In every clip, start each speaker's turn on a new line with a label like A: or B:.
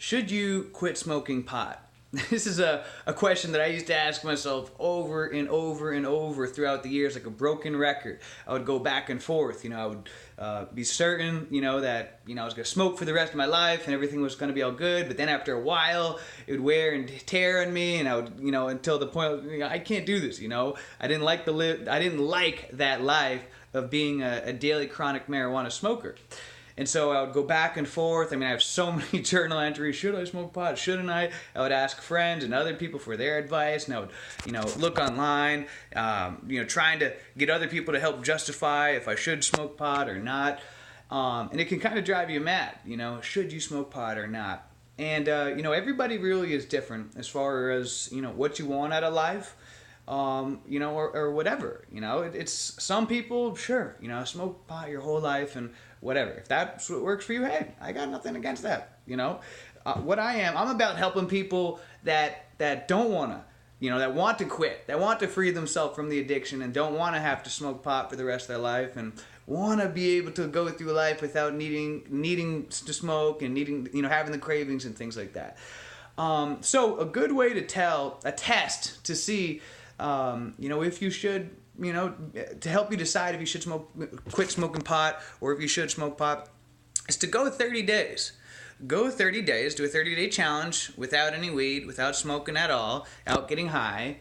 A: Should you quit smoking pot? This is a question that I used to ask myself over and over and over throughout the years, like a broken record. I would go back and forth. I would be certain, that, I was going to smoke for the rest of my life and everything was going to be all good. But then after a while, it would wear and tear on me, and I would, until the point, I can't do this. I didn't like I didn't like that life of being a daily chronic marijuana smoker. And so I would go back and forth. I have so many journal entries. Should I smoke pot? Shouldn't I? I would ask friends and other people for their advice. And I would, look online, trying to get other people to help justify if I should smoke pot or not. And it can kind of drive you mad, should you smoke pot or not? And, everybody really is different as far as, what you want out of life. Or whatever, it's some people, sure, smoke pot your whole life and whatever. If that's what works for you, hey, I got nothing against that, What I'm about helping people that don't want to, that want to quit, that want to free themselves from the addiction and don't want to have to smoke pot for the rest of their life and want to be able to go through life without needing to smoke and having the cravings and things like that. So a good way to test to see, if you should, to help you decide if you should quit smoking pot or if you should smoke pot, is to go 30 days. Go 30 days, do a 30-day challenge without any weed, without smoking at all, out getting high,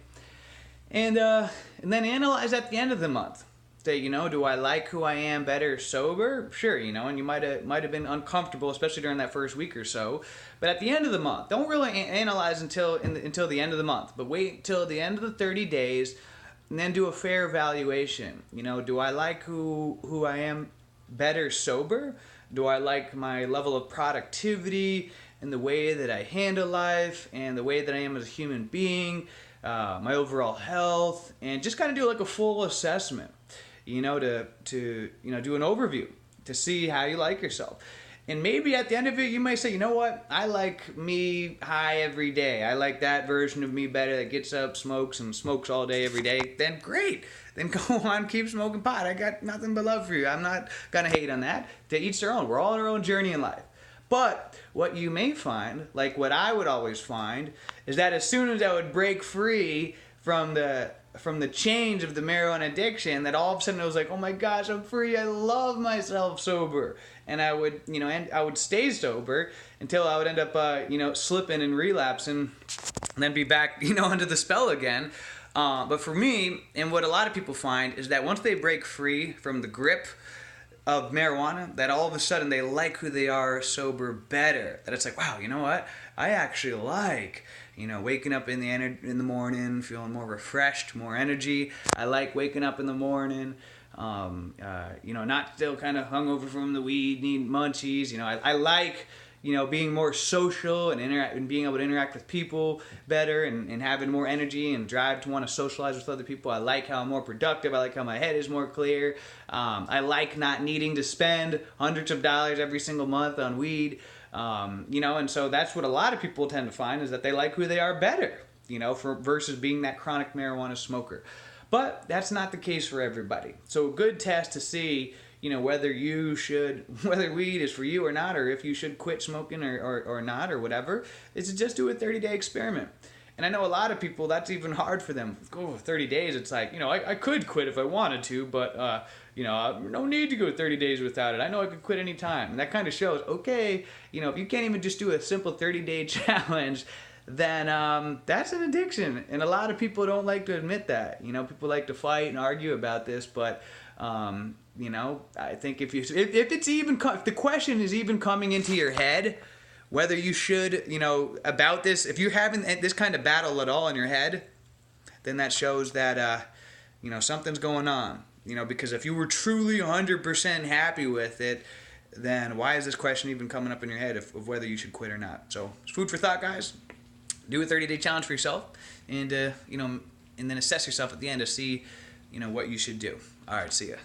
A: and then analyze at the end of the month. Say, do I like who I am better sober? Sure, and you might have been uncomfortable, especially during that first week or so. But at the end of the month, don't really analyze until the end of the month. But wait till the end of the 30 days, and then do a fair evaluation. Do I like who I am better sober? Do I like my level of productivity and the way that I handle life and the way that I am as a human being, my overall health, and just kind of do like a full assessment. To do an overview to see how you like yourself. And maybe at the end of it, you might say, you know what? I like me high every day. I like that version of me better that gets up, smokes, and smokes all day, every day. Then great. Then go on, keep smoking pot. I got nothing but love for you. I'm not going to hate on that. To each their own. We're all on our own journey in life. But what you may find, like what I would always find, is that as soon as I would break free from the change of the marijuana addiction, that all of a sudden I was like, oh my gosh, I'm free. I love myself sober. And I would, and I would stay sober until I would end up, slipping and relapsing and then be back, under the spell again. But for me, and what a lot of people find is that once they break free from the grip of marijuana, that all of a sudden they like who they are sober better. That it's like, wow, you know what? I actually like, waking up in the morning, feeling more refreshed, more energy. I like waking up in the morning, not still kind of hungover from the weed, need munchies. I like, being more social and being able to interact with people better and having more energy and drive to want to socialize with other people. I like how I'm more productive. I like how my head is more clear. I like not needing to spend hundreds of dollars every single month on weed. And so that's what a lot of people tend to find is that they like who they are better, versus being that chronic marijuana smoker. But that's not the case for everybody. So a good test to see, whether weed is for you or not, or if you should quit smoking or not, or whatever, is to just do a 30-day experiment. And I know a lot of people, that's even hard for them. Go 30 days, it's like, I could quit if I wanted to, but, no need to go 30 days without it. I know I could quit any time. And that kind of shows, okay, if you can't even just do a simple 30-day challenge, then that's an addiction. And a lot of people don't like to admit that. People like to fight and argue about this, but, I think if the question is even coming into your head, whether you should, about this, if you're having this kind of battle at all in your head, then that shows that, something's going on. Because if you were truly 100% happy with it, then why is this question even coming up in your head of whether you should quit or not? So it's food for thought, guys. Do a 30-day challenge for yourself and, and then assess yourself at the end to see, what you should do. All right, see ya.